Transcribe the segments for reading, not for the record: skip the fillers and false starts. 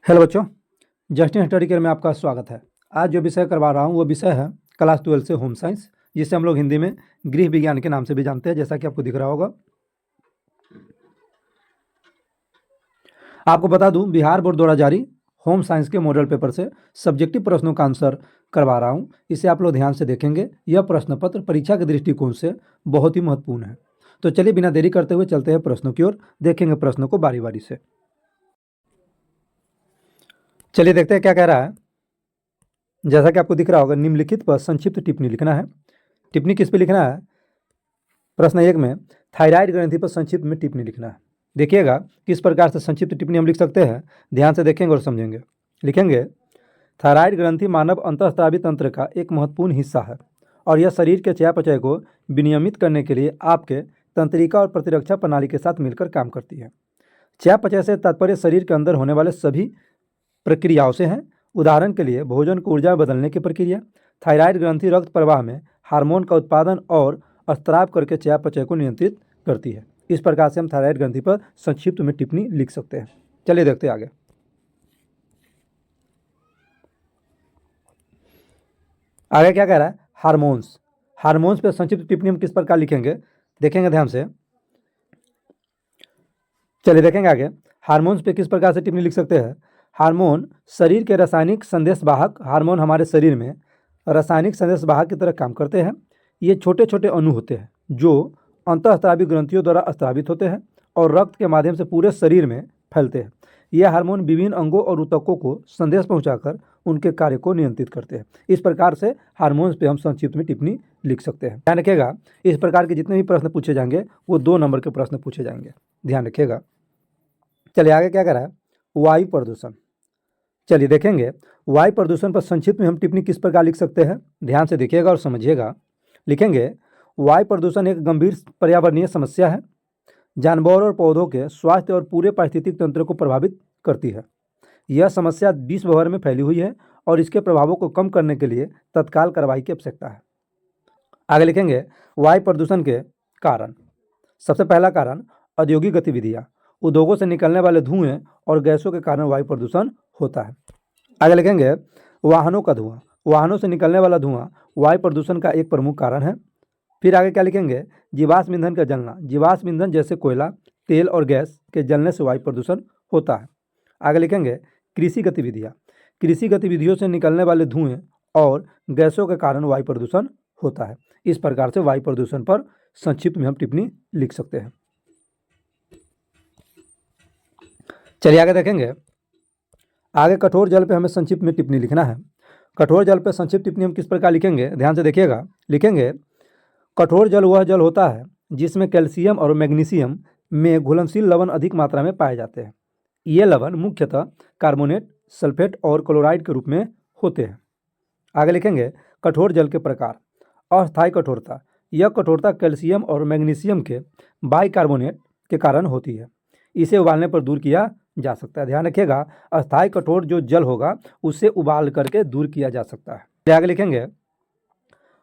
Hello बच्चों, Justin study care में आपका स्वागत है। आज जो विषय करवा रहा हूँ वो विषय है क्लास 12 से होम साइंस, जिसे हम लोग हिंदी में गृह विज्ञान के नाम से भी जानते हैं, जैसा कि आपको दिख रहा होगा। आपको बता दूं, बिहार बोर्ड द्वारा जारी होम साइंस के मॉडल पेपर से सब्जेक्टिव प्रश्नों का आंसर करवा रहा हूँ। इसे आप लोग ध्यान से देखेंगे। यह प्रश्न पत्र परीक्षा के दृष्टिकोण से बहुत ही महत्वपूर्ण है। तो चलिए बिना देरी करते हुए चलते हैं प्रश्नों की ओर, देखेंगे प्रश्नों को बारी बारी से। चलिए देखते हैं क्या कह रहा है। जैसा कि आपको दिख रहा होगा, निम्नलिखित पर संक्षिप्त टिप्पणी लिखना है। टिप्पणी किस पे लिखना है? प्रश्न 1 में थायराइड ग्रंथि पर संक्षिप्त में टिप्पणी लिखना है। देखिएगा किस प्रकार से संक्षिप्त टिप्पणी हम लिख सकते हैं, ध्यान से देखेंगे और समझेंगे। लिखेंगे, थायराइड ग्रंथि मानव अंतःस्रावी तंत्र का एक महत्वपूर्ण हिस्सा है और यह शरीर के चयापचय को विनियमित करने के लिए आपके तंत्रिका और प्रतिरक्षा प्रणाली के साथ मिलकर काम करती है। चयापचय से तात्पर्य शरीर के अंदर होने वाले सभी प्रक्रियाओं से हैं। उदाहरण के लिए भोजन को ऊर्जा में बदलने की प्रक्रिया। थायराइड ग्रंथि रक्त प्रवाह में हार्मोन का उत्पादन और स्त्राव करके चयापचय को नियंत्रित करती है। इस प्रकार से हम थायराइड ग्रंथि पर संक्षिप्त में टिप्पणी लिख सकते हैं। चलिए देखते हैं आगे। आगे क्या कह रहा है? हार्मोन्स। हार्मोन्स पर संक्षिप्त टिप्पणी हम किस प्रकार लिखेंगे, देखेंगे ध्यान से। चलिए देखेंगे आगे। हार्मोन्स पे किस प्रकार से टिप्पणी लिख सकते हैं। हार्मोन शरीर के रासायनिक संदेशवाहक। हार्मोन हमारे शरीर में रासायनिक संदेशवाहक की तरह काम करते हैं। ये छोटे छोटे अणु होते हैं जो अंतःस्रावी ग्रंथियों द्वारा स्रावित होते हैं और रक्त के माध्यम से पूरे शरीर में फैलते हैं। ये हार्मोन विभिन्न अंगों और ऊतकों को संदेश पहुंचाकर उनके कार्य को नियंत्रित करते हैं। इस प्रकार से हार्मोन्स पे हम संक्षिप्त में टिप्पणी लिख सकते हैं। ध्यान रखिएगा, इस प्रकार के जितने भी प्रश्न पूछे जाएंगे वो 2 नंबर के प्रश्न पूछे जाएंगे, ध्यान रखिएगा। चलिए आगे क्या कह रहा है? वायु प्रदूषण। चलिए देखेंगे, वायु प्रदूषण पर संक्षिप्त में हम टिप्पणी किस प्रकार लिख सकते हैं, ध्यान से देखिएगा और समझिएगा। लिखेंगे, वायु प्रदूषण एक गंभीर पर्यावरणीय समस्या है, जानवरों और पौधों के स्वास्थ्य और पूरे पारिस्थितिक तंत्र को प्रभावित करती है। यह समस्या विश्व भर में फैली हुई है और इसके प्रभावों को कम करने के लिए तत्काल कार्रवाई की आवश्यकता है। आगे लिखेंगे, वायु प्रदूषण के कारण। सबसे पहला कारण औद्योगिक गतिविधियाँ। उद्योगों से निकलने वाले धुएं और गैसों के कारण वायु प्रदूषण होता है। आगे लिखेंगे, वाहनों का धुआं। वाहनों से निकलने वाला धुआं वायु प्रदूषण का एक प्रमुख कारण है। फिर आगे क्या लिखेंगे? जीवाश्म ईंधन का जलना। जीवाश्म ईंधन जैसे कोयला, तेल और गैस के जलने से वायु प्रदूषण होता है। आगे लिखेंगे, कृषि गतिविधियाँ। कृषि गतिविधियों से निकलने वाले धुएं और गैसों के कारण वायु प्रदूषण होता है। इस प्रकार से वायु प्रदूषण पर संक्षिप्त में हम टिप्पणी लिख सकते हैं। चलिए आगे देखेंगे। आगे कठोर जल पे हमें संक्षिप्त में टिप्पणी लिखना है। कठोर जल पे संक्षिप्त टिप्पणी हम किस प्रकार लिखेंगे, ध्यान से देखिएगा। लिखेंगे, कठोर जल वह जल होता है जिसमें कैल्शियम और मैग्नीशियम में घुलनशील लवण अधिक मात्रा में पाए जाते हैं। ये लवण मुख्यतः कार्बोनेट, सल्फेट और क्लोराइड के रूप में होते हैं। आगे लिखेंगे, कठोर जल के प्रकार। अस्थायी कठोरता। यह कठोरता कैल्शियम और मैग्नीशियम के बाइकार्बोनेट के कारण होती है। इसे उबालने पर दूर किया जा सकता है। ध्यान रखिएगा, अस्थायी कठोर जो जल होगा उसे उबाल करके दूर किया जा सकता है। आगे लिखेंगे,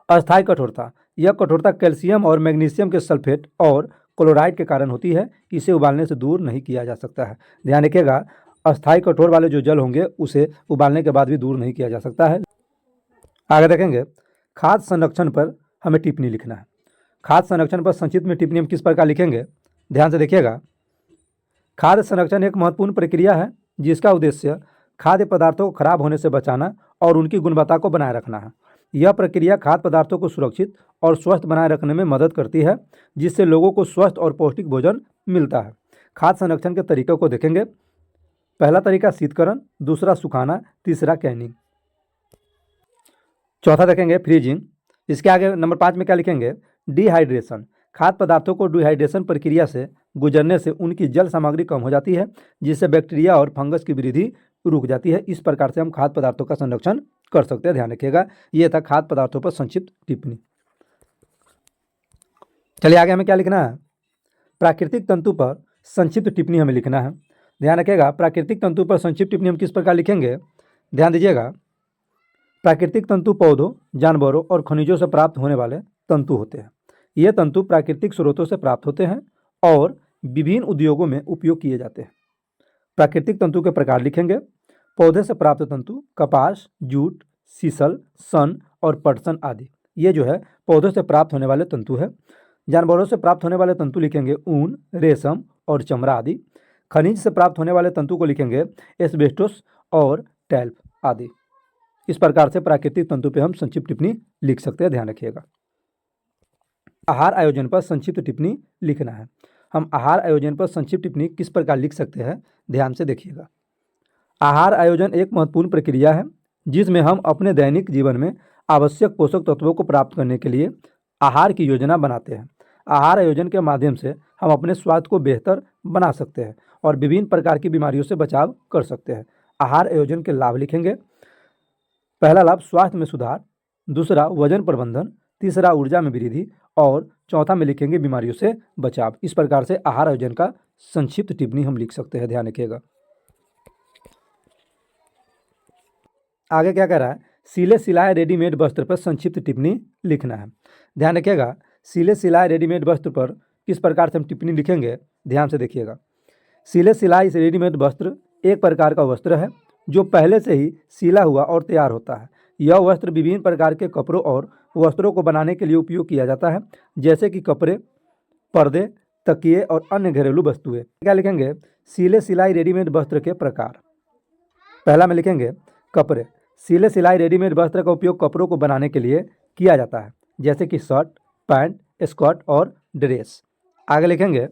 अस्थायी कठोरता। यह कठोरता कैल्शियम और मैग्नीशियम के सल्फेट और क्लोराइड के कारण होती है। इसे उबालने से दूर नहीं किया जा सकता है। ध्यान रखिएगा, अस्थायी कठोर वाले जो जल होंगे उसे उबालने के बाद भी दूर नहीं किया जा सकता है। आगे देखेंगे, खाद्य संरक्षण पर हमें टिप्पणी लिखना है। खाद्य संरक्षण पर संक्षिप्त में टिप्पणी हम किस प्रकार लिखेंगे, ध्यान से देखिएगा। खाद्य संरक्षण एक महत्वपूर्ण प्रक्रिया है जिसका उद्देश्य खाद्य पदार्थों को खराब होने से बचाना और उनकी गुणवत्ता को बनाए रखना है। यह प्रक्रिया खाद्य पदार्थों को सुरक्षित और स्वस्थ बनाए रखने में मदद करती है, जिससे लोगों को स्वस्थ और पौष्टिक भोजन मिलता है। खाद्य संरक्षण के तरीकों को देखेंगे। पहला तरीका शीतकरण, दूसरा सुखाना, तीसरा कैनिंग, चौथा देखेंगे फ्रीजिंग। इसके आगे नंबर 5 में क्या लिखेंगे? डिहाइड्रेशन। खाद्य पदार्थों को डिहाइड्रेशन प्रक्रिया से गुजरने से उनकी जल सामग्री कम हो जाती है, जिससे बैक्टीरिया और फंगस की वृद्धि रुक जाती है। इस प्रकार से हम खाद्य पदार्थों का संरक्षण कर सकते हैं। ध्यान रखिएगा, यह था खाद्य पदार्थों पर संक्षिप्त टिप्पणी। चलिए आगे हमें क्या लिखना है? प्राकृतिक तंतु पर संक्षिप्त टिप्पणी हमें लिखना है। ध्यान रखिएगा, प्राकृतिक तंतु पर संक्षिप्त टिप्पणी हम किस प्रकार लिखेंगे, ध्यान दीजिएगा। प्राकृतिक तंतु पौधों, जानवरों और खनिजों से प्राप्त होने वाले तंतु होते हैं। ये तंतु प्राकृतिक स्रोतों से प्राप्त होते हैं और विभिन्न उद्योगों में उपयोग किए जाते हैं। प्राकृतिक तंतु के प्रकार लिखेंगे। पौधे से प्राप्त तंतु कपास, जूट, सीसल, सन और पटसन आदि, ये जो है पौधों से प्राप्त होने वाले तंतु है। जानवरों से प्राप्त होने वाले तंतु लिखेंगे ऊन, रेशम और चमड़ा आदि। खनिज से प्राप्त होने वाले तंतु को लिखेंगे एस्बेस्टोस और टैल्फ आदि। इस प्रकार से प्राकृतिक तंतु पे हम संक्षिप्त टिप्पणी लिख सकते हैं, ध्यान रखिएगा। आहार आयोजन पर संक्षिप्त टिप्पणी लिखना है। हम आहार आयोजन पर संक्षिप्त टिप्पणी किस प्रकार लिख सकते हैं, ध्यान से देखिएगा। आहार आयोजन एक महत्वपूर्ण प्रक्रिया है जिसमें हम अपने दैनिक जीवन में आवश्यक पोषक तत्वों को प्राप्त करने के लिए आहार की योजना बनाते हैं। आहार आयोजन के माध्यम से हम अपने स्वास्थ्य को बेहतर बना सकते हैं और विभिन्न प्रकार की बीमारियों से बचाव कर सकते हैं। आहार आयोजन के लाभ लिखेंगे। पहला लाभ स्वास्थ्य में सुधार, दूसरा वजन प्रबंधन, तीसरा ऊर्जा में वृद्धि और चौथा में लिखेंगे बीमारियों से बचाव। इस प्रकार से आहार आयोजन का संक्षिप्त टिप्पणी हम लिख सकते हैं, ध्यान रखिएगा। आगे क्या कह रहा है, सिले सिलाए रेडीमेड वस्त्र पर संक्षिप्त टिप्पणी लिखना है। ध्यान रखिएगा, सिले सिलाए रेडीमेड वस्त्र पर किस प्रकार से हम टिप्पणी लिखेंगे, ध्यान से देखिएगा। सिले सिलाई रेडीमेड वस्त्र एक प्रकार का वस्त्र है जो पहले से ही सिला हुआ और तैयार होता है। यह वस्त्र विभिन्न प्रकार के कपड़ों और वस्त्रों को बनाने के लिए उपयोग किया जाता है, जैसे कि कपड़े, पर्दे, तकिए और अन्य घरेलू वस्तुएं। क्या लिखेंगे, सिले सिलाई रेडीमेड वस्त्र के प्रकार। पहला में लिखेंगे कपड़े। सिले सिलाई रेडीमेड वस्त्र का उपयोग कपड़ों को बनाने के लिए किया जाता है, जैसे कि शर्ट, पैंट, स्कर्ट और ड्रेस। आगे लिखेंगे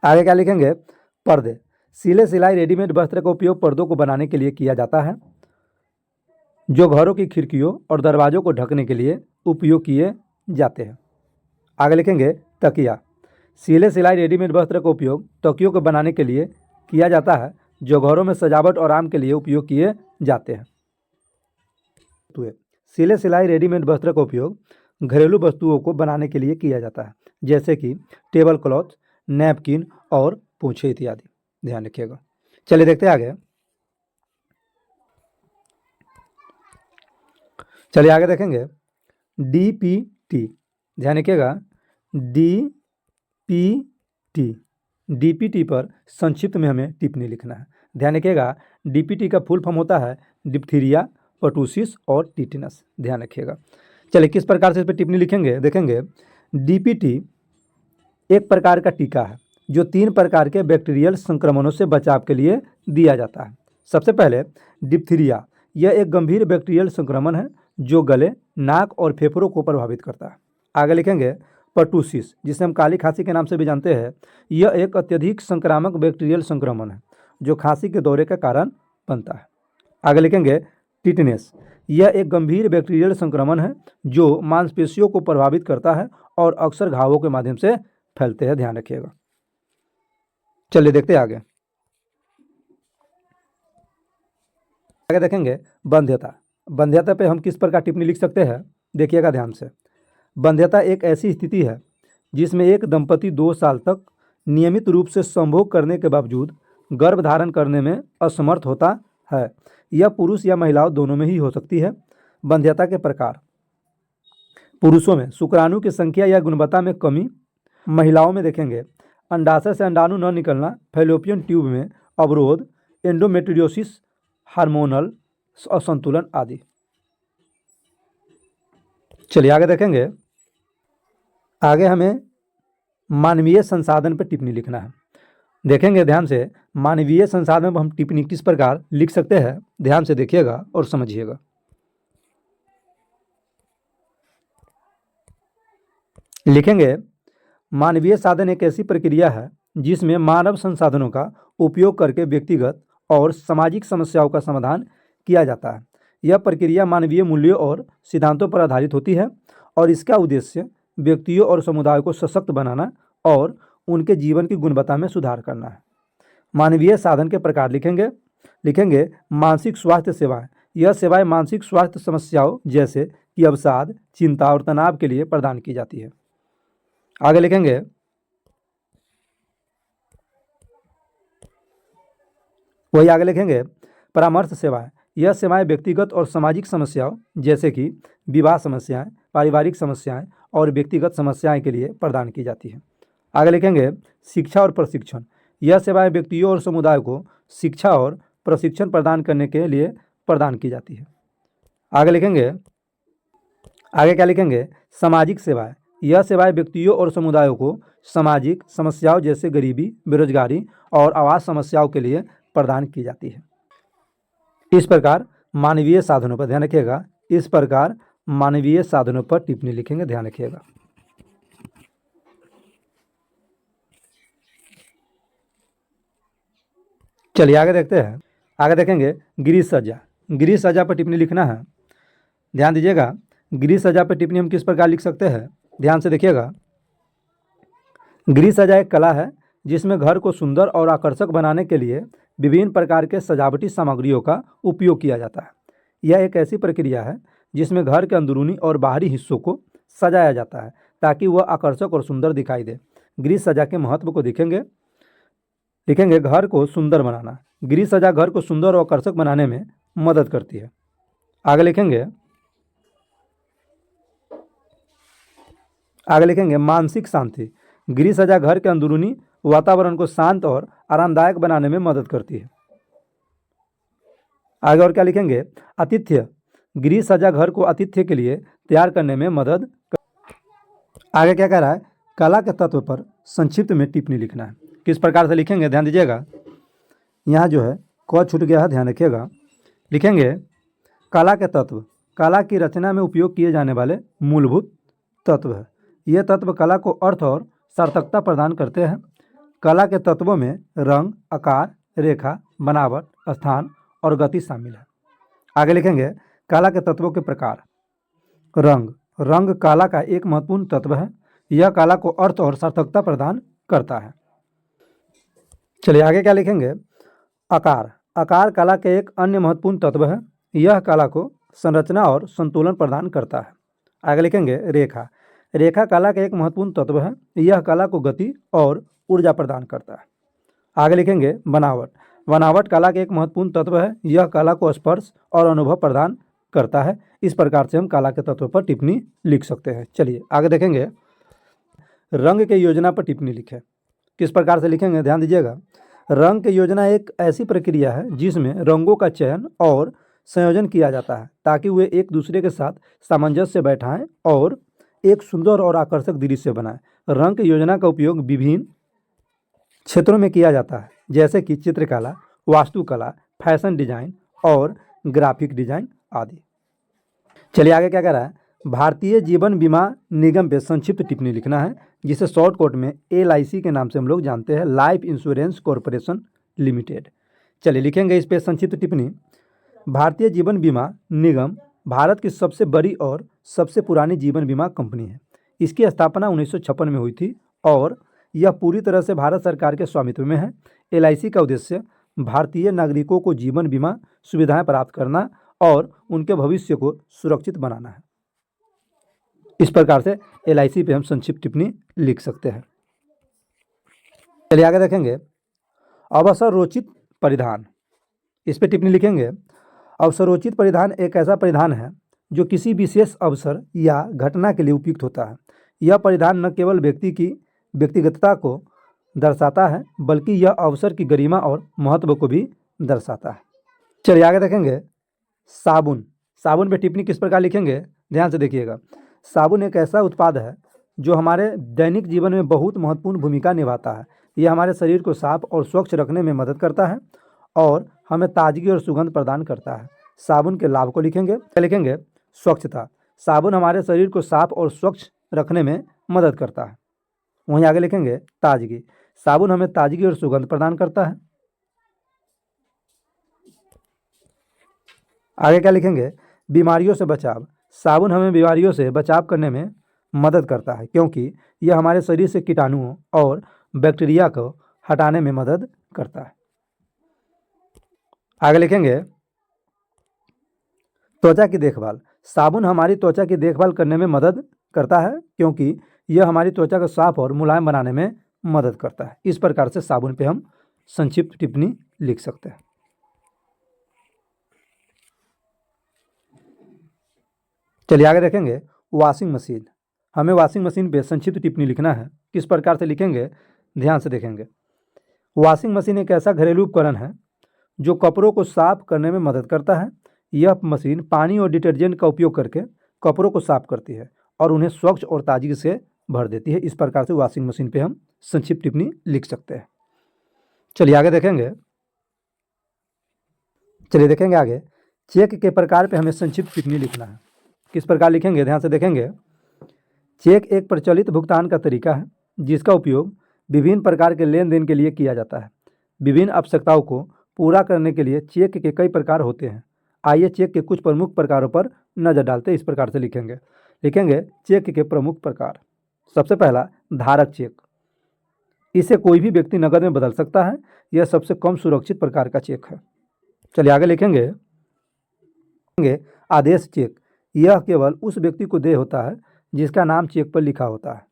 आगे क्या लिखेंगे, पर्दे। सिले सिलाई रेडीमेड वस्त्र का उपयोग पर्दों को बनाने के लिए किया जाता है, जो घरों की खिड़कियों और दरवाजों को ढकने के लिए उपयोग किए जाते हैं। आगे लिखेंगे तकिया। सिले सिलाई रेडीमेड वस्त्र का उपयोग तकियों को बनाने के लिए किया जाता है, जो घरों में सजावट और आराम के लिए उपयोग किए जाते हैं। सिले सिलाई रेडीमेड वस्त्र का उपयोग घरेलू वस्तुओं को बनाने के लिए किया जाता है, जैसे कि टेबल क्लॉथ, नैपकिन और पोछे इत्यादि। ध्यान रखिएगा। चलिए देखते हैं आगे। चलिए आगे देखेंगे डीपीटी। ध्यान रखिएगा, डीपीटी। डीपीटी पर संक्षिप्त में हमें टिप्पणी लिखना है। ध्यान रखिएगा, डीपीटी का फुल फॉर्म होता है डिप्थीरिया, पर्टूसिस और टिटेनस। ध्यान रखिएगा। चलिए किस प्रकार से इस पर टिप्पणी लिखेंगे, देखेंगे। डीपीटी एक प्रकार का टीका है जो 3 प्रकार के बैक्टीरियल संक्रमणों से बचाव के लिए दिया जाता है। सबसे पहले डिप्थीरिया, यह एक गंभीर बैक्टीरियल संक्रमण है जो गले, नाक और फेफड़ों को प्रभावित करता है। आगे लिखेंगे पर्टूसिस, जिसे हम काली खांसी के नाम से भी जानते हैं। यह एक अत्यधिक संक्रामक बैक्टीरियल संक्रमण है जो खांसी के दौरे का कारण बनता है। आगे लिखेंगे टिटेनस, यह एक गंभीर बैक्टीरियल संक्रमण है जो मांसपेशियों को प्रभावित करता है और अक्सर घावों के माध्यम से फैलते हैं। ध्यान रखिएगा। चलिए देखते हैं आगे। आगे देखेंगे बंध्यता। बंध्यता पे हम किस प्रकार टिप्पणी लिख सकते हैं, देखिएगा ध्यान से। बंध्यता एक ऐसी स्थिति है जिसमें एक दंपति 2 साल तक नियमित रूप से संभोग करने के बावजूद गर्भ धारण करने में असमर्थ होता है। यह पुरुष या महिलाओं दोनों में ही हो सकती है। बंध्यता के प्रकार। पुरुषों में शुक्राणु की संख्या या गुणवत्ता में कमी। महिलाओं में देखेंगे अंडाशय से अंडाणु न निकलना, फैलोपियन ट्यूब में अवरोध, एंडोमेट्रियोसिस, हार्मोनल असंतुलन आदि। चलिए आगे देखेंगे। आगे हमें मानवीय संसाधन पर टिप्पणी लिखना है। देखेंगे ध्यान से, मानवीय संसाधन पर हम टिप्पणी किस प्रकार लिख सकते हैं, ध्यान से देखिएगा और समझिएगा। लिखेंगे मानवीय साधन एक ऐसी प्रक्रिया है जिसमें मानव संसाधनों का उपयोग करके व्यक्तिगत और सामाजिक समस्याओं का समाधान किया जाता है। यह प्रक्रिया मानवीय मूल्यों और सिद्धांतों पर आधारित होती है और इसका उद्देश्य व्यक्तियों और समुदायों को सशक्त बनाना और उनके जीवन की गुणवत्ता में सुधार करना है। मानवीय साधन के प्रकार लिखेंगे मानसिक स्वास्थ्य सेवाएं। यह सेवाएं मानसिक स्वास्थ्य समस्याओं जैसे कि अवसाद, चिंता और तनाव के लिए प्रदान की जाती है। आगे लिखेंगे परामर्श सेवाएं। यह सेवाएं व्यक्तिगत और सामाजिक समस्याओं जैसे कि विवाह समस्याएं, पारिवारिक समस्याएं और व्यक्तिगत समस्याएं के लिए प्रदान की जाती है। आगे लिखेंगे शिक्षा और प्रशिक्षण। यह सेवाएं व्यक्तियों और समुदाय को शिक्षा और प्रशिक्षण प्रदान करने के लिए प्रदान की जाती है। आगे लिखेंगे, आगे क्या लिखेंगे, सामाजिक सेवाएं। यह सेवाएं व्यक्तियों और समुदायों को सामाजिक समस्याओं जैसे गरीबी, बेरोजगारी और आवास समस्याओं के लिए प्रदान की जाती है। इस प्रकार मानवीय साधनों पर ध्यान रखिएगा, इस प्रकार मानवीय साधनों पर टिप्पणी लिखेंगे, ध्यान रखिएगा। चलिए आगे देखते हैं। आगे देखेंगे गृह सज्जा। गृह सज्जा पर टिप्पणी लिखना है, ध्यान दीजिएगा। गृह सज्जा पर टिप्पणी हम किस प्रकार लिख सकते हैं, ध्यान से देखिएगा। गृह सज्जा एक कला है जिसमें घर को सुंदर और आकर्षक बनाने के लिए विभिन्न प्रकार के सजावटी सामग्रियों का उपयोग किया जाता है। यह एक ऐसी प्रक्रिया है जिसमें घर के अंदरूनी और बाहरी हिस्सों को सजाया जाता है ताकि वह आकर्षक और सुंदर दिखाई दे। गृह सज्जा के महत्व को देखेंगे, लिखेंगे घर को सुंदर बनाना। गृह सज्जा घर को सुंदर और आकर्षक बनाने में मदद करती है। आगे लिखेंगे, आगे लिखेंगे मानसिक शांति। गृह सज्जा घर के अंदरूनी वातावरण को शांत और आरामदायक बनाने में मदद करती है। आगे और क्या लिखेंगे, आतिथ्य। गृह सज्जा घर को आतिथ्य के लिए तैयार करने में मदद आगे क्या कह रहा है, कला के तत्व पर संक्षिप्त में टिप्पणी लिखना है। किस प्रकार से लिखेंगे, ध्यान दीजिएगा। यहाँ जो है क छूट गया है, ध्यान रखिएगा। लिखेंगे कला के तत्व। कला की रचना में उपयोग किए जाने वाले मूलभूत तत्व है। ये तत्व कला को अर्थ और सार्थकता प्रदान करते हैं। कला के तत्वों में रंग, आकार, रेखा, बनावट, स्थान और गति शामिल है। आगे लिखेंगे कला के तत्वों के प्रकार। रंग। रंग कला का एक महत्वपूर्ण तत्व है। यह कला को अर्थ और सार्थकता प्रदान करता है। चलिए आगे क्या लिखेंगे, आकार। आकार कला के एक अन्य महत्वपूर्ण तत्व है। यह कला को संरचना और संतुलन प्रदान करता है। आगे लिखेंगे रेखा। रेखा कला का एक महत्वपूर्ण तत्व है। यह कला को गति और ऊर्जा प्रदान करता है। आगे लिखेंगे बनावट। बनावट कला का एक महत्वपूर्ण तत्व है। यह कला को स्पर्श और अनुभव प्रदान करता है। इस प्रकार से हम कला के तत्व पर टिप्पणी लिख सकते हैं। चलिए आगे देखेंगे, रंग के योजना पर टिप्पणी लिखें। किस प्रकार से लिखेंगे, ध्यान दीजिएगा। रंग की योजना एक ऐसी प्रक्रिया है जिसमें रंगों का चयन और संयोजन किया जाता है ताकि वे एक दूसरे के साथ सामंजस्य बैठाएं और एक सुंदर और आकर्षक दृश्य बनाएं। रंग की योजना का उपयोग विभिन्न क्षेत्रों में किया जाता है, जैसे कि चित्रकला, वास्तुकला, फैशन डिजाइन और ग्राफिक डिजाइन आदि। चलिए आगे क्या कह रहा है, भारतीय जीवन बीमा निगम पे संक्षिप्त टिप्पणी लिखना है, जिसे शॉर्ट कोट में LIC के नाम से हम लोग जानते हैं, लाइफ इंश्योरेंस कॉरपोरेशन लिमिटेड। चलिए लिखेंगे इस पे संक्षिप्त टिप्पणी। भारतीय जीवन बीमा निगम भारत की सबसे बड़ी और सबसे पुरानी जीवन बीमा कंपनी है। इसकी स्थापना 1956 में हुई थी और यह पूरी तरह से भारत सरकार के स्वामित्व में है। LIC का उद्देश्य भारतीय नागरिकों को जीवन बीमा सुविधाएं प्राप्त करना और उनके भविष्य को सुरक्षित बनाना है। इस प्रकार से LIC पे हम संक्षिप्त टिप्पणी लिख सकते हैं। चलिए आगे देखेंगे, अवसरोचित परिधान। इस पे टिप्पणी लिखेंगे। अवसरोचित परिधान एक ऐसा परिधान है जो किसी विशेष अवसर या घटना के लिए उपयुक्त होता है। यह परिधान न केवल व्यक्ति की व्यक्तिगतता को दर्शाता है बल्कि यह अवसर की गरिमा और महत्व को भी दर्शाता है। चलिए आगे देखेंगे, साबुन। साबुन पे टिप्पणी किस प्रकार लिखेंगे, ध्यान से देखिएगा। साबुन एक ऐसा उत्पाद है जो हमारे दैनिक जीवन में बहुत महत्वपूर्ण भूमिका निभाता है। यह हमारे शरीर को साफ और स्वच्छ रखने में मदद करता है और हमें ताजगी और सुगंध प्रदान करता है। साबुन के लाभ को लिखेंगे, लिखेंगे स्वच्छता। साबुन हमारे शरीर को साफ और स्वच्छ रखने में मदद करता है। वहीं आगे लिखेंगे ताजगी। साबुन हमें ताजगी और सुगंध प्रदान करता है। आगे क्या लिखेंगे, बीमारियों से बचाव। साबुन हमें बीमारियों से बचाव करने में मदद करता है क्योंकि यह हमारे शरीर से कीटाणुओं और बैक्टीरिया को हटाने में मदद करता है। आगे लिखेंगे त्वचा की देखभाल। साबुन हमारी त्वचा की देखभाल करने में मदद करता है क्योंकि यह हमारी त्वचा को साफ और मुलायम बनाने में मदद करता है। इस प्रकार से साबुन पे हम संक्षिप्त टिप्पणी लिख सकते हैं। चलिए आगे देखेंगे, वॉशिंग मशीन। हमें वॉशिंग मशीन पे संक्षिप्त टिप्पणी लिखना है। किस प्रकार से लिखेंगे, ध्यान से देखेंगे। वॉशिंग मशीन एक ऐसा घरेलू उपकरण है जो कपड़ों को साफ करने में मदद करता है। यह मशीन पानी और डिटर्जेंट का उपयोग करके कपड़ों को साफ करती है और उन्हें स्वच्छ और ताजगी से भर देती है। इस प्रकार से वॉशिंग मशीन पे हम संक्षिप्त टिप्पणी लिख सकते हैं। चलिए आगे देखेंगे। आगे चेक के प्रकार पे हमें संक्षिप्त टिप्पणी लिखना है। किस प्रकार लिखेंगे, ध्यान से देखेंगे। चेक एक प्रचलित भुगतान का तरीका है जिसका उपयोग विभिन्न प्रकार के लेन देन के लिए किया जाता है। विभिन्न आवश्यकताओं को पूरा करने के लिए चेक के कई प्रकार होते हैं। आइए चेक के कुछ प्रमुख प्रकारों पर नजर डालते हैं। इस प्रकार से लिखेंगे चेक के प्रमुख प्रकार। सबसे पहला, धारक चेक। इसे कोई भी व्यक्ति नकद में बदल सकता है। यह सबसे कम सुरक्षित प्रकार का चेक है। चलिए आगे लिखेंगे आदेश चेक। यह केवल उस व्यक्ति को देय होता है जिसका नाम चेक पर लिखा होता है,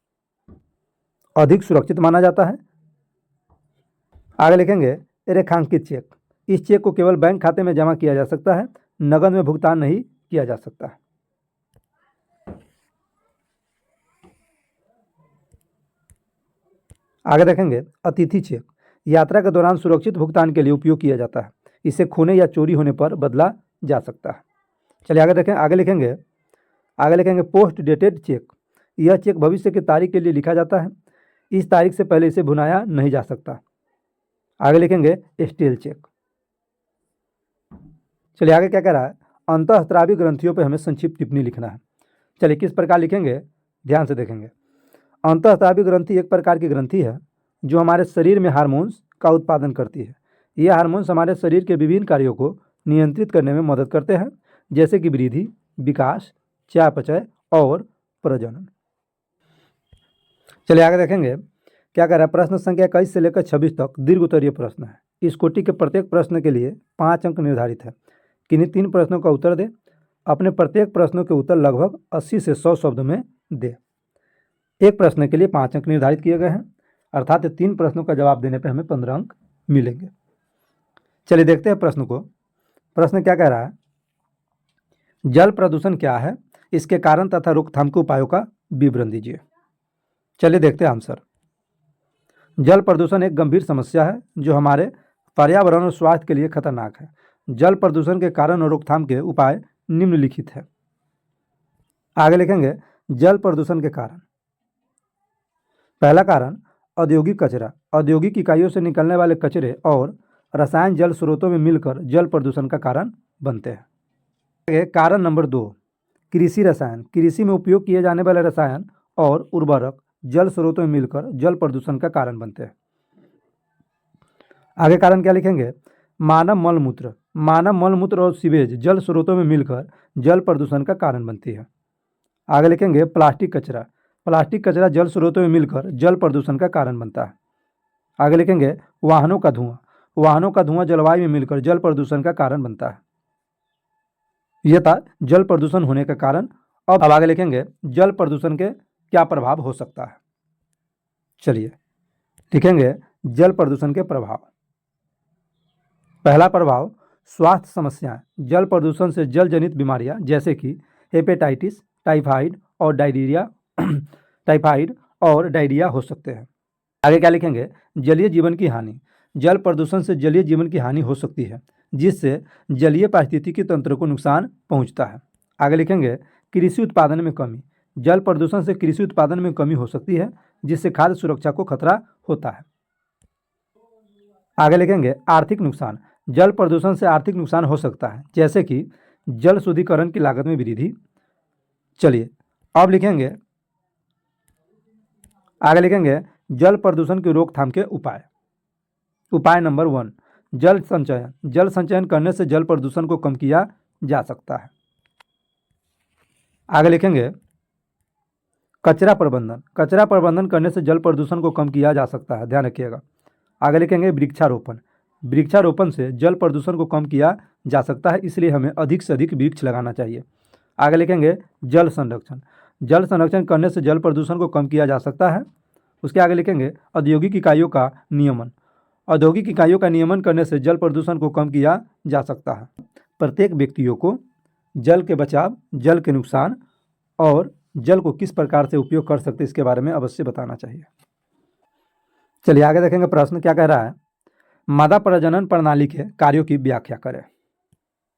अधिक सुरक्षित माना जाता है। आगे लिखेंगे रेखांकित चेक। इस चेक को केवल बैंक खाते में जमा किया जा सकता है, नकद में भुगतान नहीं किया जा सकता है। आगे देखेंगे अतिथि चेक। यात्रा के दौरान सुरक्षित भुगतान के लिए उपयोग किया जाता है। इसे खोने या चोरी होने पर बदला जा सकता है। चलिए आगे देखें। आगे लिखेंगे पोस्ट डेटेड चेक। यह चेक भविष्य की तारीख के लिए लिखा जाता है। इस तारीख से पहले इसे भुनाया नहीं जा सकता। आगे लिखेंगे स्टील चेक। चलिए आगे क्या कह रहा है, अंतःस्रावी ग्रंथियों पर हमें संक्षिप्त टिप्पणी लिखना है। चलिए किस प्रकार लिखेंगे, ध्यान से देखेंगे। अंतःस्रावी ग्रंथि एक प्रकार की ग्रंथि है जो हमारे शरीर में हार्मोन्स का उत्पादन करती है। यह हार्मोन्स हमारे शरीर के विभिन्न कार्यों को नियंत्रित करने में मदद करते हैं, जैसे कि वृद्धि, विकास, चयापचय और प्रजनन। चलिए आगे देखेंगे क्या कह रहा है। प्रश्न संख्या 21 से लेकर 26 तक दीर्घ उत्तरीय प्रश्न है। इस कोटि के प्रत्येक प्रश्न के लिए 5 अंक निर्धारित है। किन्हीं 3 प्रश्नों का उत्तर दे। अपने प्रत्येक प्रश्नों के उत्तर लगभग 80 से 100 शब्द में दे। एक प्रश्न के लिए 5 अंक निर्धारित किए गए हैं, अर्थात 3 प्रश्नों का जवाब देने पर हमें 15 अंक मिलेंगे। चलिए देखते हैं प्रश्न को। प्रश्न क्या कह रहा है, जल प्रदूषण क्या है, इसके कारण तथा रोकथाम के उपायों का विवरण दीजिए। चलिए देखते हैं आंसर। जल प्रदूषण एक गंभीर समस्या है जो हमारे पर्यावरण और स्वास्थ्य के लिए खतरनाक है। जल प्रदूषण के कारण और रोकथाम के उपाय निम्नलिखित है। आगे लिखेंगे जल प्रदूषण के कारण। पहला कारण औद्योगिक कचरा। औद्योगिक इकाइयों से निकलने वाले कचरे और रसायन जल स्रोतों में मिलकर जल प्रदूषण का कारण बनते हैं। कारण नंबर 2, कृषि रसायन। कृषि में उपयोग किए जाने वाले रसायन और उर्वरक जल स्रोतों में मिलकर जल प्रदूषण का कारण बनते हैं। आगे कारण क्या लिखेंगे, मानव मलमूत्र। मानव मलमूत्र और सीवेज जल स्रोतों में मिलकर जल प्रदूषण का कारण बनती है। आगे लिखेंगे प्लास्टिक कचरा। प्लास्टिक कचरा जल स्रोतों में मिलकर जल प्रदूषण का कारण बनता है। आगे लिखेंगे वाहनों का धुआं। वाहनों का धुआं जलवायु में मिलकर जल प्रदूषण का कारण बनता है। यह था जल प्रदूषण होने का कारण। अब आगे लिखेंगे जल प्रदूषण के क्या प्रभाव हो सकता है। चलिए लिखेंगे जल प्रदूषण के प्रभाव। पहला प्रभाव स्वास्थ्य समस्याएं। जल प्रदूषण से जल जनित बीमारियां जैसे कि हेपेटाइटिस, टाइफाइड और डायरिया हो सकते हैं। आगे क्या लिखेंगे, जलीय जीवन की हानि। जल प्रदूषण से जलीय जीवन की हानि हो सकती है जिससे जलीय पारिस्थितिकी तंत्र को नुकसान पहुंचता है। आगे लिखेंगे कृषि उत्पादन में कमी। जल प्रदूषण से कृषि उत्पादन में कमी हो सकती है जिससे खाद्य सुरक्षा को खतरा होता है। आगे लिखेंगे आर्थिक नुकसान। जल प्रदूषण से आर्थिक नुकसान हो सकता है जैसे कि जल शुद्धिकरण की लागत में वृद्धि। चलिए अब लिखेंगे आगे लिखेंगे जल प्रदूषण की रोकथाम के उपाय। उपाय नंबर 1, जल संचयन। जल संचयन करने से जल प्रदूषण को कम किया जा सकता है। आगे लिखेंगे कचरा प्रबंधन। कचरा प्रबंधन करने से जल प्रदूषण को कम किया जा सकता है, ध्यान रखिएगा। आगे लिखेंगे वृक्षारोपण। वृक्षारोपण से जल प्रदूषण को कम किया जा सकता है, इसलिए हमें अधिक से अधिक वृक्ष लगाना चाहिए। आगे लिखेंगे जल संरक्षण। जल संरक्षण करने से जल प्रदूषण को कम किया जा सकता है। उसके आगे लिखेंगे औद्योगिक इकाइयों का नियमन। औद्योगिक इकाइयों का नियमन करने से जल प्रदूषण को कम किया जा सकता है। प्रत्येक व्यक्तियों को जल के बचाव, जल के नुकसान और जल को किस प्रकार से उपयोग कर सकते हैं इसके बारे में अवश्य बताना चाहिए। चलिए आगे देखेंगे प्रश्न क्या कह रहा है। मादा प्रजनन प्रणाली के कार्यों की व्याख्या करें।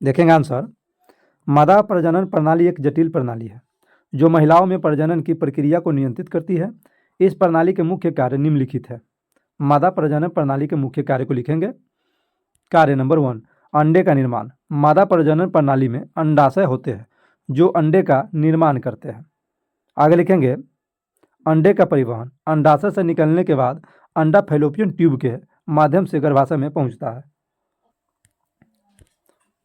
देखेंगे आंसर। मादा प्रजनन प्रणाली एक जटिल प्रणाली है जो महिलाओं में प्रजनन की प्रक्रिया को नियंत्रित करती है। इस प्रणाली के मुख्य कार्य निम्नलिखित है। मादा प्रजनन प्रणाली के मुख्य कार्य को लिखेंगे। कार्य नंबर 1, अंडे का निर्माण। मादा प्रजनन प्रणाली में अंडाशय होते हैं जो अंडे का निर्माण करते हैं। आगे लिखेंगे अंडे का परिवहन। अंडाशय से निकलने के बाद अंडा फैलोपियन ट्यूब के माध्यम से गर्भाशय में पहुंचता है।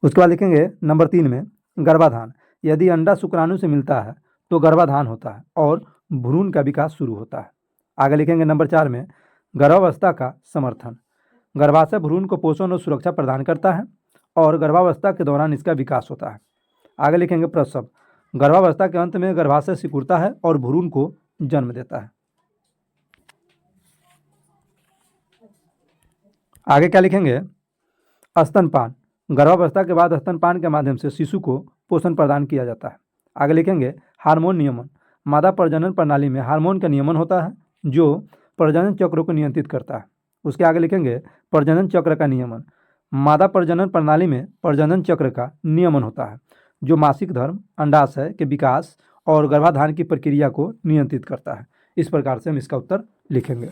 उसके बाद लिखेंगे नंबर 3 में गर्भाधान। यदि अंडा शुक्राणु से मिलता है तो गर्भाधान होता है और भ्रूण का विकास शुरू होता है। आगे लिखेंगे नंबर 4 में गर्भावस्था का समर्थन। गर्भाशय भ्रूण को पोषण और सुरक्षा प्रदान करता है और गर्भावस्था के दौरान इसका विकास होता है। आगे लिखेंगे प्रसव। गर्भावस्था के अंत में गर्भाशय सिकुड़ता है और भ्रूण को जन्म देता है। आगे क्या लिखेंगे। स्तनपान। गर्भावस्था के बाद स्तनपान के माध्यम से शिशु को पोषण प्रदान किया जाता है। आगे लिखेंगे हार्मोन नियमन। मादा प्रजनन प्रणाली में हार्मोन का नियमन होता है जो प्रजनन चक्र को नियंत्रित करता है। उसके आगे लिखेंगे प्रजनन चक्र का नियमन। मादा प्रजनन प्रणाली में प्रजनन चक्र का नियमन होता है जो मासिक धर्म, अंडाशय के विकास और गर्भाधान की प्रक्रिया को नियंत्रित करता है। इस प्रकार से हम इसका उत्तर लिखेंगे।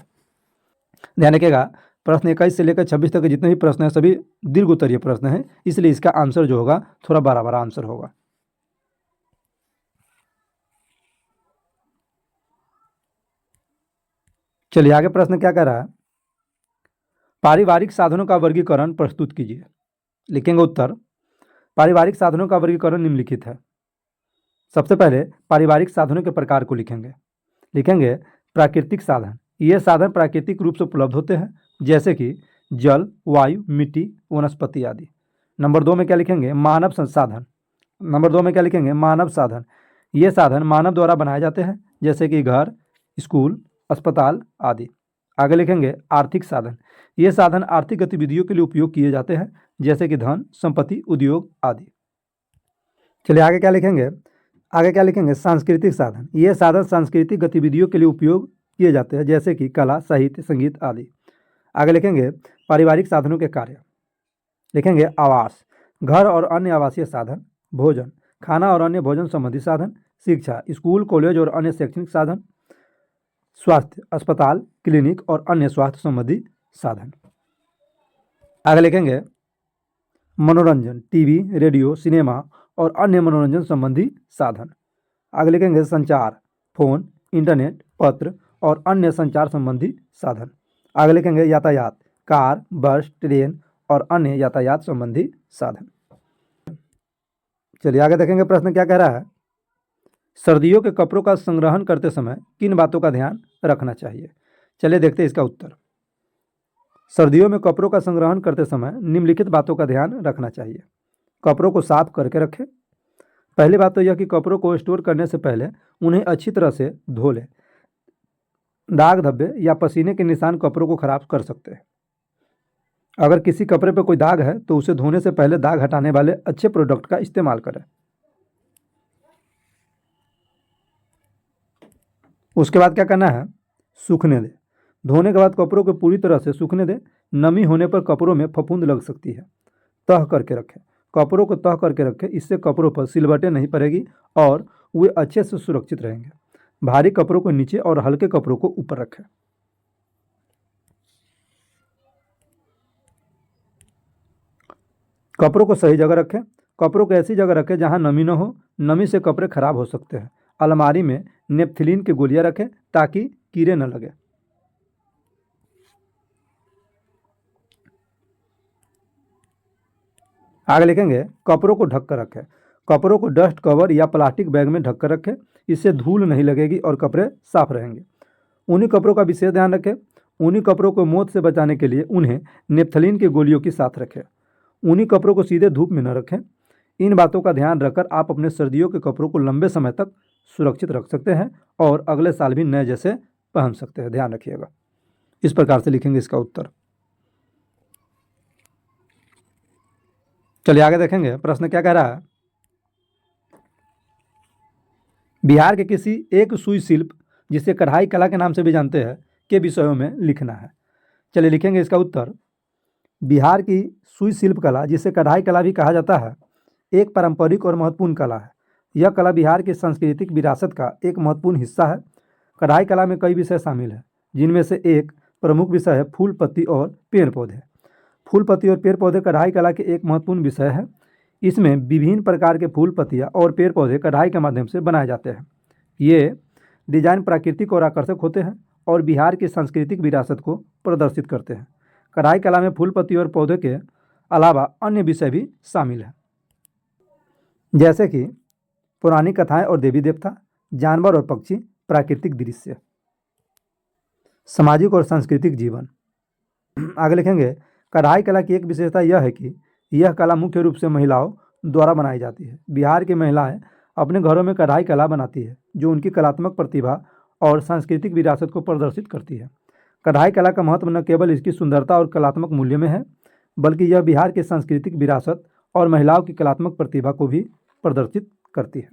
ध्यान रखिएगा प्रश्न 21 से लेकर 26 तक के जितने भी प्रश्न हैं सभी दीर्घ उत्तरीय प्रश्न हैं, इसलिए इसका आंसर जो होगा थोड़ा बड़ा बड़ा आंसर होगा। चलिए आगे प्रश्न क्या कह रहा है। पारिवारिक साधनों का वर्गीकरण प्रस्तुत कीजिए। लिखेंगे उत्तर। पारिवारिक साधनों का वर्गीकरण निम्नलिखित है। सबसे पहले पारिवारिक साधनों के प्रकार को लिखेंगे। लिखेंगे प्राकृतिक साधन। ये साधन प्राकृतिक रूप से उपलब्ध होते हैं जैसे कि जल, वायु, मिट्टी, वनस्पति आदि। नंबर 2 में क्या लिखेंगे मानव संसाधन। नंबर 2 में क्या लिखेंगे मानव साधन। ये साधन मानव द्वारा बनाए जाते हैं जैसे कि घर, स्कूल, अस्पताल आदि। आगे लिखेंगे आर्थिक साधन। ये साधन आर्थिक गतिविधियों के लिए उपयोग किए जाते हैं जैसे कि धन, संपत्ति, उद्योग आदि। चलिए आगे क्या लिखेंगे। आगे क्या लिखेंगे सांस्कृतिक साधन। ये साधन सांस्कृतिक गतिविधियों के लिए उपयोग किए जाते हैं जैसे कि कला, साहित्य, संगीत आदि। आगे लिखेंगे पारिवारिक साधनों के कार्य। लिखेंगे आवास, घर और अन्य आवासीय साधन, भोजन, खाना और अन्य भोजन संबंधी साधन, शिक्षा, स्कूल, कॉलेज और अन्य शैक्षणिक साधन, स्वास्थ्य, अस्पताल, क्लिनिक और अन्य स्वास्थ्य संबंधी साधन। आगे लिखेंगे मनोरंजन, टीवी, रेडियो, सिनेमा और अन्य मनोरंजन संबंधी साधन। आगे लिखेंगे संचार, फोन, इंटरनेट, पत्र और अन्य संचार संबंधी साधन। आगे लिखेंगे यातायात, कार, बस, ट्रेन और अन्य यातायात संबंधी साधन। चलिए आगे देखेंगे प्रश्न क्या कह रहा है। सर्दियों के कपड़ों का संग्रहण करते समय किन बातों का ध्यान रखना चाहिए। चलिए देखते हैं इसका उत्तर। सर्दियों में कपड़ों का संग्रहण करते समय निम्नलिखित बातों का ध्यान रखना चाहिए। कपड़ों को साफ करके रखें। पहली बात तो यह कि कपड़ों को स्टोर करने से पहले उन्हें अच्छी तरह से धो लें। दाग, धब्बे या पसीने के निशान कपड़ों को खराब कर सकते हैं। अगर किसी कपड़े पर कोई दाग है तो उसे धोने से पहले दाग हटाने वाले अच्छे प्रोडक्ट का इस्तेमाल करें। उसके बाद क्या करना है सूखने दें। धोने के बाद कपड़ों को पूरी तरह से सूखने दें। नमी होने पर कपड़ों में फफूंद लग सकती है। तह करके रखें। कपड़ों को तह करके रखें, इससे कपड़ों पर सिलवटें नहीं पड़ेगी और वे अच्छे से सुरक्षित रहेंगे। भारी कपड़ों को नीचे और हल्के कपड़ों को ऊपर रखें। कपड़ों को सही जगह रखें। कपड़ों को ऐसी जगह रखें जहां नमी न हो। नमी से कपड़े खराब हो सकते हैं। अलमारी में नेपथिलीन की गोलियां रखें ताकि कीड़े न लगे। आगे लिखेंगे कपड़ों को ढक कर रखें। कपड़ों को डस्ट कवर या प्लास्टिक बैग में ढक कर रखें। इससे धूल नहीं लगेगी और कपड़े साफ रहेंगे। ऊनी कपड़ों का विशेष ध्यान रखें। ऊनी कपड़ों को मौत से बचाने के लिए उन्हें नेपथलीन की गोलियों के साथ रखें। ऊनी कपड़ों को सीधे धूप में न रखें। इन बातों का ध्यान रखकर आप अपने सर्दियों के कपड़ों को लंबे समय तक सुरक्षित रख सकते हैं और अगले साल भी नए जैसे पहन सकते हैं। ध्यान रखिएगा। इस प्रकार से लिखेंगे इसका उत्तर। चलिए आगे देखेंगे प्रश्न क्या कह रहा है। बिहार के किसी एक सुई शिल्प, जिसे कढ़ाई कला के नाम से भी जानते हैं, के विषयों में लिखना है। चलिए लिखेंगे इसका उत्तर। बिहार की सुई शिल्प कला, जिसे कढ़ाई कला भी कहा जाता है, एक पारंपरिक और महत्वपूर्ण कला है। यह कला बिहार की सांस्कृतिक विरासत का एक महत्वपूर्ण हिस्सा है। कढ़ाई कला में कई विषय शामिल हैं, जिनमें से एक प्रमुख विषय है फूल पत्ती और पेड़ पौधे। फूल पत्ती और पेड़ पौधे कढ़ाई कला के एक महत्वपूर्ण विषय है। इसमें विभिन्न प्रकार के फूल पत्तियाँ और पेड़ पौधे कढ़ाई के माध्यम से बनाए जाते हैं। ये डिजाइन प्राकृतिक और आकर्षक होते हैं और बिहार की सांस्कृतिक विरासत को प्रदर्शित करते हैं। कढ़ाई कला में फूल पत्ती और पौधे के अलावा अन्य विषय भी शामिल हैं, जैसे कि पौराणिक कथाएं और देवी देवता, जानवर और पक्षी, प्राकृतिक दृश्य, सामाजिक और सांस्कृतिक जीवन। आगे लिखेंगे, कढ़ाई कला की एक विशेषता यह है कि यह कला मुख्य रूप से महिलाओं द्वारा बनाई जाती है। बिहार की महिलाएं अपने घरों में कढ़ाई कला बनाती है, जो उनकी कलात्मक प्रतिभा और सांस्कृतिक विरासत को प्रदर्शित करती है। कढ़ाई कला का महत्व न केवल इसकी सुंदरता और कलात्मक मूल्य में है, बल्कि यह बिहार की सांस्कृतिक विरासत और महिलाओं की कलात्मक प्रतिभा को भी प्रदर्शित करती है।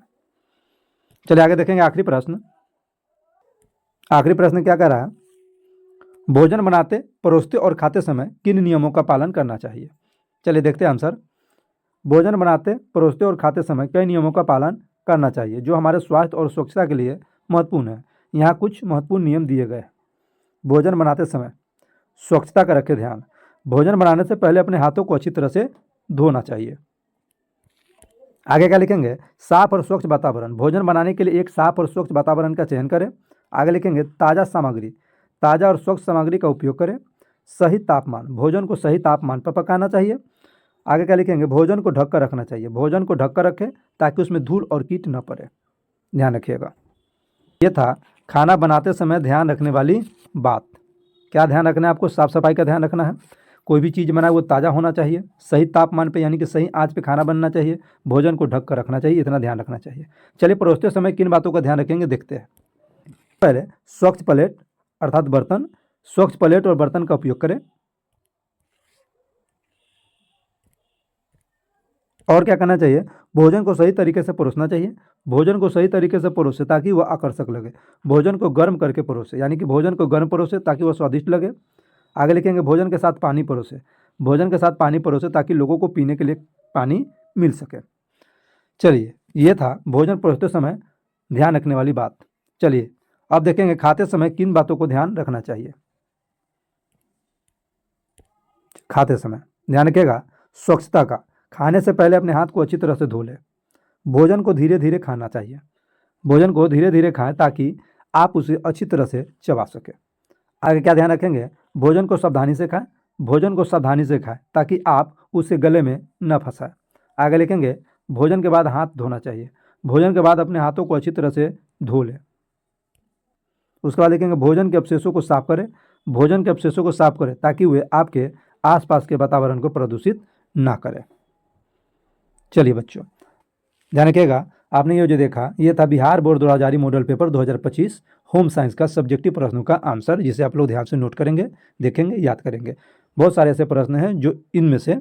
चलिए आगे देखेंगे आखिरी प्रश्न। आखिरी प्रश्न क्या कह रहा है? भोजन बनाते, परोसते और खाते समय किन नियमों का पालन करना चाहिए? चलिए देखते हैं आंसर। भोजन बनाते, परोसते और खाते समय कई नियमों का पालन करना चाहिए, जो हमारे स्वास्थ्य और स्वच्छता के लिए महत्वपूर्ण है। यहाँ कुछ महत्वपूर्ण नियम दिए गए हैं। भोजन बनाते समय स्वच्छता का रखें ध्यान। भोजन बनाने से पहले अपने हाथों को अच्छी तरह से धोना चाहिए। आगे क्या लिखेंगे? साफ और स्वच्छ वातावरण। भोजन बनाने के लिए एक साफ और स्वच्छ वातावरण का चयन करें। आगे लिखेंगे ताज़ा सामग्री। ताज़ा और स्वच्छ सामग्री का उपयोग करें। सही तापमान। भोजन को सही तापमान पर पकाना चाहिए। आगे क्या लिखेंगे? भोजन को ढककर रखना चाहिए। भोजन को ढककर रखें ताकि उसमें धूल और कीट न पड़े। ध्यान रखिएगा। ये था खाना बनाते समय ध्यान रखने वाली बात। क्या ध्यान रखना है आपको? साफ सफाई का ध्यान रखना है। कोई भी चीज़ बनाए वो ताज़ा होना चाहिए, सही तापमान पे यानी कि सही आंच पे खाना बनना चाहिए, भोजन को ढक कर रखना चाहिए, इतना ध्यान रखना चाहिए। चलिए परोसते समय किन बातों का ध्यान रखेंगे देखते हैं। पहले स्वच्छ प्लेट अर्थात बर्तन। स्वच्छ प्लेट और बर्तन का उपयोग करें। और क्या करना चाहिए? भोजन को सही तरीके से परोसना चाहिए। भोजन को सही तरीके से परोसे ताकि वह आकर्षक लगे। भोजन को गर्म करके परोसे यानी कि भोजन को गर्म परोसे ताकि वह स्वादिष्ट लगे। आगे लिखेंगे भोजन के साथ पानी परोसे। भोजन के साथ पानी परोसे ताकि लोगों को पीने के लिए पानी मिल सके। चलिए ये था भोजन परोसते समय ध्यान रखने वाली बात। चलिए अब देखेंगे खाते समय किन बातों को ध्यान रखना चाहिए। खाते समय ध्यान रखिएगा स्वच्छता का। खाने से पहले अपने हाथ को अच्छी तरह से धो लें। भोजन को धीरे धीरे खाना चाहिए। भोजन को धीरे धीरे खाएं ताकि आप उसे अच्छी तरह से चबा सकें। आगे क्या ध्यान रखेंगे? भोजन को सावधानी से खाएं। भोजन को सावधानी से खाएं ताकि आप उसे गले में न फंसाएं। आगे लिखेंगे भोजन के बाद हाथ धोना चाहिए। भोजन के बाद अपने हाथों को अच्छी तरह से धो लें। उसके बाद लिखेंगे भोजन के अवशेषों को साफ करें। भोजन के अवशेषों को साफ करें ताकि वे आपके आसपास के वातावरण को प्रदूषित ना करें। चलिए बच्चों ध्यान रखिएगा। आपने ये जो देखा ये था बिहार बोर्ड द्वारा जारी मॉडल पेपर 2025 होम साइंस का सब्जेक्टिव प्रश्नों का आंसर, जिसे आप लोग ध्यान से नोट करेंगे, देखेंगे, याद करेंगे। बहुत सारे ऐसे प्रश्न हैं जो इनमें से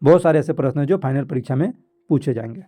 बहुत सारे ऐसे प्रश्न हैं जो फाइनल परीक्षा में पूछे जाएंगे।